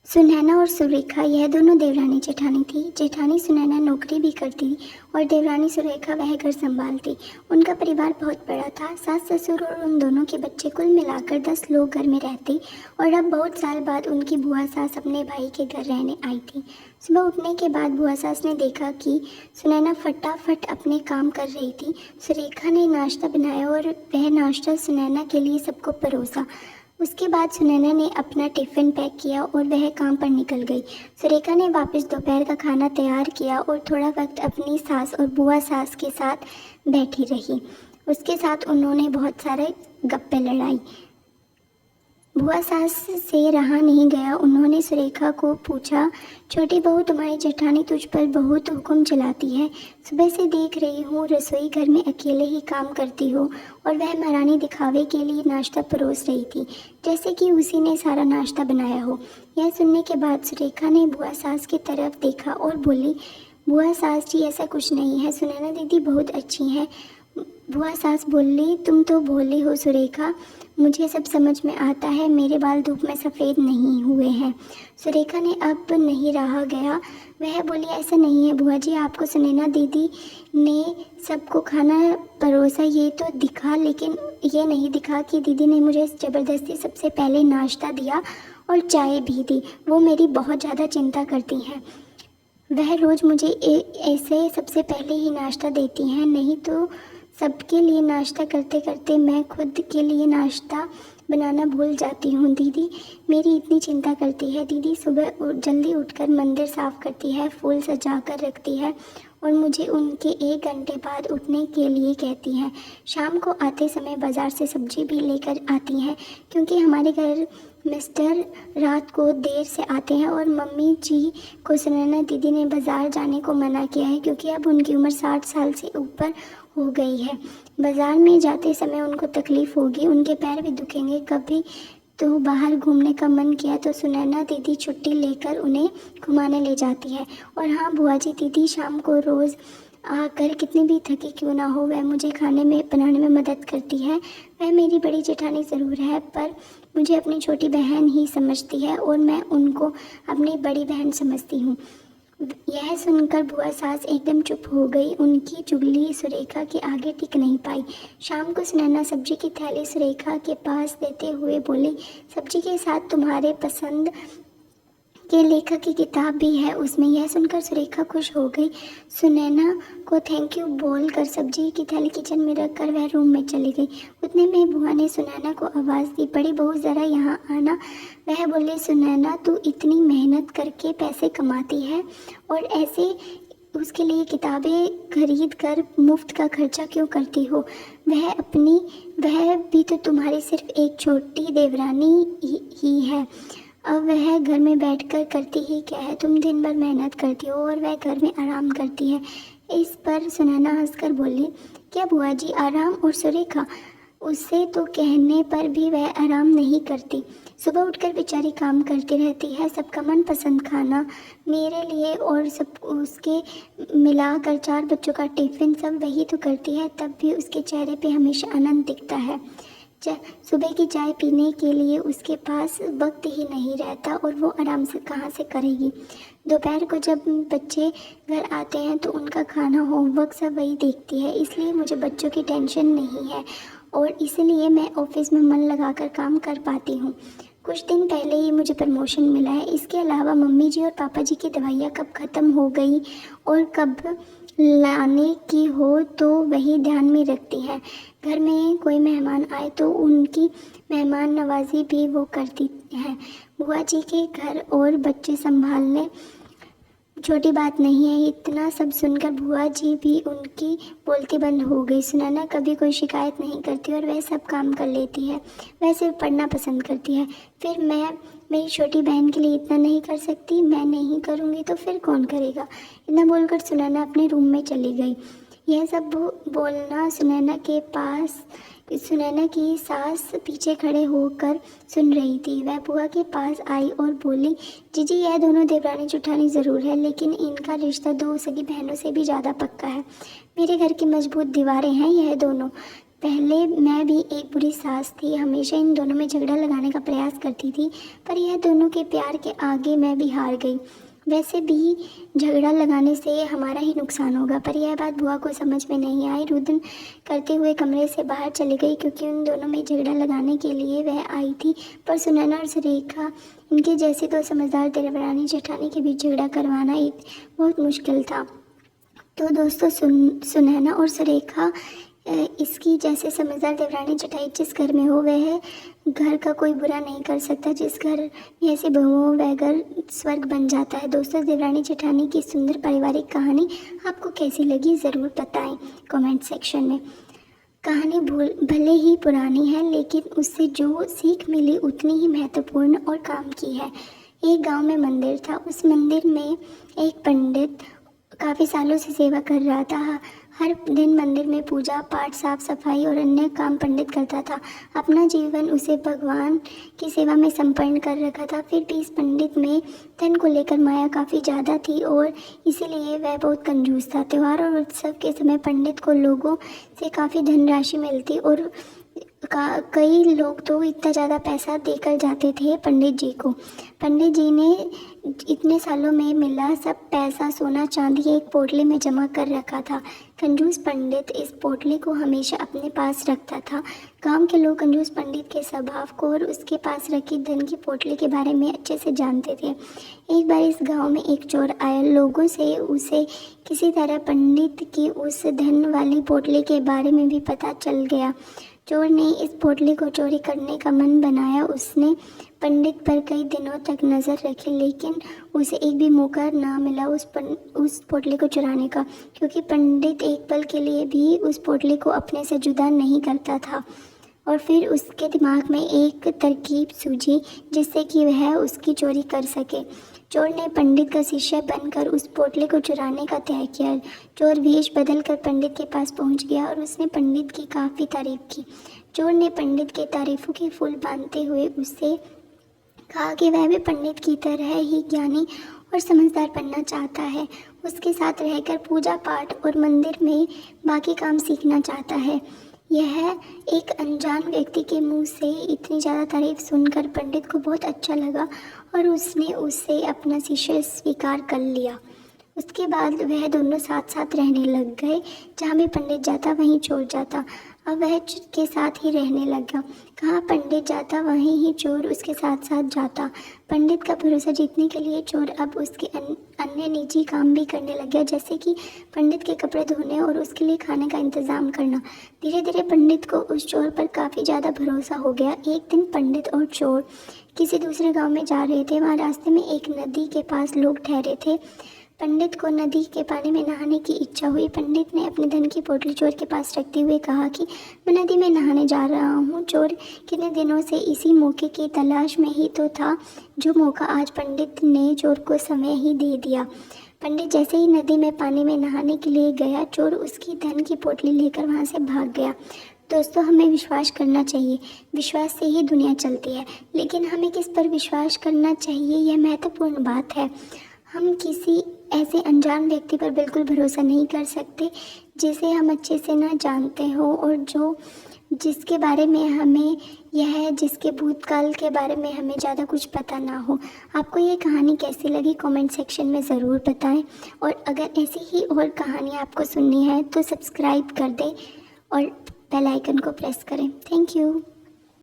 सुनैना और सुरेखा यह दोनों देवरानी जेठानी थी। जेठानी सुनैना नौकरी भी करती और देवरानी सुरेखा वह घर संभालती। उनका परिवार बहुत बड़ा था। सास ससुर और उन दोनों के बच्चे कुल मिलाकर 10 लोग घर में रहते और अब बहुत साल बाद उनकी बुआ सास अपने भाई के घर रहने आई थी। सुबह उठने के बाद बुआ सास ने देखा कि सुनैना फटाफट अपने काम कर रही थी। सुरेखा ने नाश्ता बनाया और वह नाश्ता सुनैना के लिए सबको परोसा। उसके बाद सुनैना ने अपना टिफ़िन पैक किया और वह काम पर निकल गई। सुरेखा ने वापस दोपहर का खाना तैयार किया और थोड़ा वक्त अपनी सास और बुआ सास के साथ बैठी रही। उसके साथ उन्होंने बहुत सारे गप्पे लड़ाई। बुआ सास से रहा नहीं गया। उन्होंने सुरेखा को पूछा, छोटी बहू, तुम्हारी जेठानी तुझ पर बहुत हुक्म चलाती है। सुबह से देख रही हूँ रसोई घर में अकेले ही काम करती हो और वह महारानी दिखावे के लिए नाश्ता परोस रही थी, जैसे कि उसी ने सारा नाश्ता बनाया हो। यह सुनने के बाद सुरेखा ने बुआ सास की तरफ देखा और बोली, बुआ सास जी, ऐसा कुछ नहीं है, सुनैना दीदी बहुत अच्छी हैं। बुआ सास बोली, तुम तो भोली हो सुरेखा, मुझे सब समझ में आता है, मेरे बाल धूप में सफ़ेद नहीं हुए हैं। सुरेखा ने अब नहीं रहा गया। वह बोली, ऐसा नहीं है बुआ जी, आपको सुनैना दीदी ने सबको खाना परोसा ये तो दिखा, लेकिन ये नहीं दिखा कि दीदी ने मुझे ज़बरदस्ती सबसे पहले नाश्ता दिया और चाय भी दी। वो मेरी बहुत ज़्यादा चिंता करती हैं। वह रोज़ मुझे ऐसे सबसे पहले ही नाश्ता देती हैं, नहीं तो सबके लिए नाश्ता करते करते मैं खुद के लिए नाश्ता बनाना भूल जाती हूँ। दीदी मेरी इतनी चिंता करती है। दीदी सुबह जल्दी उठकर मंदिर साफ़ करती है, फूल सजा कर रखती है और मुझे उनके 1 घंटे बाद उठने के लिए कहती हैं। शाम को आते समय बाज़ार से सब्ज़ी भी लेकर आती हैं, क्योंकि हमारे घर मिस्टर रात को देर से आते हैं और मम्मी जी को सुनैना दीदी ने बाज़ार जाने को मना किया है, क्योंकि अब उनकी उम्र 60 साल से ऊपर हो गई है। बाज़ार में जाते समय उनको तकलीफ़ होगी, उनके पैर भी दुखेंगे। कभी तो बाहर घूमने का मन किया तो सुनैना दीदी छुट्टी लेकर उन्हें घुमाने ले जाती है। और हाँ बुआ जी, दीदी शाम को रोज़ आकर कितनी भी थकी क्यों ना हो, वह मुझे खाने में बनाने में मदद करती है। वह मेरी बड़ी जेठानी ज़रूर है, पर मुझे अपनी छोटी बहन ही समझती है और मैं उनको अपनी बड़ी बहन समझती हूँ। यह सुनकर बुआ सास एकदम चुप हो गई। उनकी चुगली सुरेखा के आगे टिक नहीं पाई। शाम को सुनैना सब्जी की थैली सुरेखा के पास देते हुए बोली, सब्जी के साथ तुम्हारे पसंद के लेखक की किताब भी है उसमें। यह सुनकर सुरेखा खुश हो गई। सुनैना को थैंक यू बोलकर सब्जी की थैली किचन में रखकर वह रूम में चली गई। उतने में बुआ ने सुनैना को आवाज़ दी, बड़ी बहू ज़रा यहाँ आना। वह बोली, सुनैना तू इतनी मेहनत करके पैसे कमाती है और ऐसे उसके लिए किताबें खरीद कर मुफ्त का खर्चा क्यों करती हो? वह भी तो तुम्हारी सिर्फ एक छोटी देवरानी ही है। अब वह घर में बैठकर करती ही क्या है? तुम दिन भर मेहनत करती हो और वह घर में आराम करती है। इस पर सुनैना हंसकर बोली, क्या बुआ जी, आराम? और सुरेखा, उससे तो कहने पर भी वह आराम नहीं करती। सुबह उठकर बेचारी काम करती रहती है, सबका मनपसंद खाना मेरे लिए और सब उसके मिलाकर 4 बच्चों का टिफ़िन सब वही तो करती है, तब भी उसके चेहरे पे हमेशा आनंद दिखता है। सुबह की चाय पीने के लिए उसके पास वक्त ही नहीं रहता और वो आराम से कहाँ से करेगी। दोपहर को जब बच्चे घर आते हैं तो उनका खाना, होमवर्क सब वही देखती है, इसलिए मुझे बच्चों की टेंशन नहीं है और इसलिए मैं ऑफिस में मन लगाकर काम कर पाती हूँ। कुछ दिन पहले ही मुझे प्रमोशन मिला है। इसके अलावा मम्मी जी और पापा जी की दवाइयाँ कब ख़त्म हो गई और कब लाने की हो तो वही ध्यान में रखती है। घर में कोई मेहमान आए तो उनकी मेहमान नवाजी भी वो करती है। बुआ जी के घर और बच्चे संभालने छोटी बात नहीं है। इतना सब सुनकर बुआ जी भी उनकी बोलती बंद हो गई। सुनैना कभी कोई शिकायत नहीं करती और वह सब काम कर लेती है। वह सिर्फ पढ़ना पसंद करती है। फिर मैं मेरी छोटी बहन के लिए इतना नहीं कर सकती? मैं नहीं करूँगी तो फिर कौन करेगा? इतना बोलकर सुनैना अपने रूम में चली गई। यह सब बोलना सुनैना की सास पीछे खड़े होकर सुन रही थी। वह बुआ के पास आई और बोली, जीजी, यह दोनों देवरानी जेठानी ज़रूर है, लेकिन इनका रिश्ता 2 सगी बहनों से भी ज़्यादा पक्का है। मेरे घर की मजबूत दीवारें हैं यह दोनों। पहले मैं भी एक बुरी सास थी, हमेशा इन दोनों में झगड़ा लगाने का प्रयास करती थी, पर यह दोनों के प्यार के आगे मैं भी हार गई। वैसे भी झगड़ा लगाने से हमारा ही नुकसान होगा, पर यह बात बुआ को समझ में नहीं आई। रुदन करते हुए कमरे से बाहर चली गई, क्योंकि उन दोनों में झगड़ा लगाने के लिए वह आई थी। पर सुनैना और सुरेखा, इनके जैसे तो समझदार देवरानी जेठानी के बीच झगड़ा करवाना बहुत मुश्किल था। तो दोस्तों, सुनैना और सुरेखा इसकी जैसे समझदार देवरानी जेठानी जिस घर में हो, वह घर का कोई बुरा नहीं कर सकता। जिस घर में ऐसी बहू हो, वह घर स्वर्ग बन जाता है। दोस्तों, देवरानी जेठानी की सुंदर पारिवारिक कहानी आपको कैसी लगी, ज़रूर बताएं कमेंट सेक्शन में। कहानी भले ही पुरानी है, लेकिन उससे जो सीख मिली उतनी ही महत्वपूर्ण और काम की है। एक गांव में मंदिर था। उस मंदिर में एक पंडित काफ़ी सालों से सेवा कर रहा था। हर दिन मंदिर में पूजा पाठ, साफ सफाई और अन्य काम पंडित करता था। अपना जीवन उसे भगवान की सेवा में संपन्न कर रखा था। फिर भी इस पंडित में धन को लेकर माया काफ़ी ज़्यादा थी और इसीलिए वह बहुत कंजूस था। त्यौहार और उत्सव के समय पंडित को लोगों से काफ़ी धनराशि मिलती और कई लोग तो इतना ज़्यादा पैसा देकर जाते थे पंडित जी को। पंडित जी ने इतने सालों में मिला सब पैसा सोना चांदी एक पोटली में जमा कर रखा था। कंजूस पंडित इस पोटली को हमेशा अपने पास रखता था। गांव के लोग कंजूस पंडित के स्वभाव को और उसके पास रखी धन की पोटली के बारे में अच्छे से जानते थे। एक बार इस गांव में एक चोर आया। लोगों से उसे किसी तरह पंडित की उस धन वाली पोटली के बारे में भी पता चल गया। चोर ने इस पोटली को चोरी करने का मन बनाया। उसने पंडित पर कई दिनों तक नज़र रखी, लेकिन उसे एक भी मौका ना मिला उस पोटली को चुराने का, क्योंकि पंडित एक पल के लिए भी उस पोटली को अपने से जुदा नहीं करता था। और फिर उसके दिमाग में एक तरकीब सूझी जिससे कि वह उसकी चोरी कर सके। चोर ने पंडित का शिष्य बनकर उस पोटली को चुराने का तय किया। चोर वेश बदलकर पंडित के पास पहुंच गया और उसने पंडित की काफ़ी तारीफ की। चोर ने पंडित के तारीफों के फूल बांधते हुए उससे कहा कि वह भी पंडित की तरह ही ज्ञानी और समझदार बनना चाहता है। उसके साथ रहकर पूजा पाठ और मंदिर में बाकी काम सीखना चाहता है। यह एक अनजान व्यक्ति के मुंह से इतनी ज़्यादा तारीफ सुनकर पंडित को बहुत अच्छा लगा और उसने उससे अपना शिष्य स्वीकार कर लिया। उसके बाद वह दोनों साथ साथ रहने लग गए। जहाँ भी पंडित जाता वहीं चोर जाता। अब वह के साथ ही रहने लगा। कहाँ पंडित जाता वहीं ही चोर उसके साथ साथ जाता। पंडित का भरोसा जीतने के लिए चोर अब उसके अन्य निजी काम भी करने लग गया, जैसे कि पंडित के कपड़े धोने और उसके लिए खाने का इंतज़ाम करना। धीरे धीरे पंडित को उस चोर पर काफ़ी ज़्यादा भरोसा हो गया। एक दिन पंडित और चोर किसी दूसरे गाँव में जा रहे थे। वहाँ रास्ते में एक नदी के पास लोग ठहरे थे। पंडित को नदी के पानी में नहाने की इच्छा हुई। पंडित ने अपने धन की पोटली चोर के पास रखते हुए कहा कि मैं नदी में नहाने जा रहा हूँ। चोर कितने दिनों से इसी मौके की तलाश में ही तो था, जो मौका आज पंडित ने चोर को समय ही दे दिया। पंडित जैसे ही नदी में पानी में नहाने के लिए गया, चोर उसकी धन की पोटली लेकर वहाँ से भाग गया। दोस्तों, हमें विश्वास करना चाहिए। विश्वास से ही दुनिया चलती है, लेकिन हमें किस पर विश्वास करना चाहिए, यह महत्वपूर्ण बात है। हम किसी ऐसे अनजान व्यक्ति पर बिल्कुल भरोसा नहीं कर सकते जिसे हम अच्छे से ना जानते हो और जिसके बारे में हमें जिसके भूतकाल के बारे में हमें ज़्यादा कुछ पता ना हो। आपको ये कहानी कैसी लगी कमेंट सेक्शन में ज़रूर बताएं। और अगर ऐसी ही और कहानियाँ आपको सुननी है तो सब्सक्राइब कर दें और बेल आइकन को प्रेस करें। Thank you.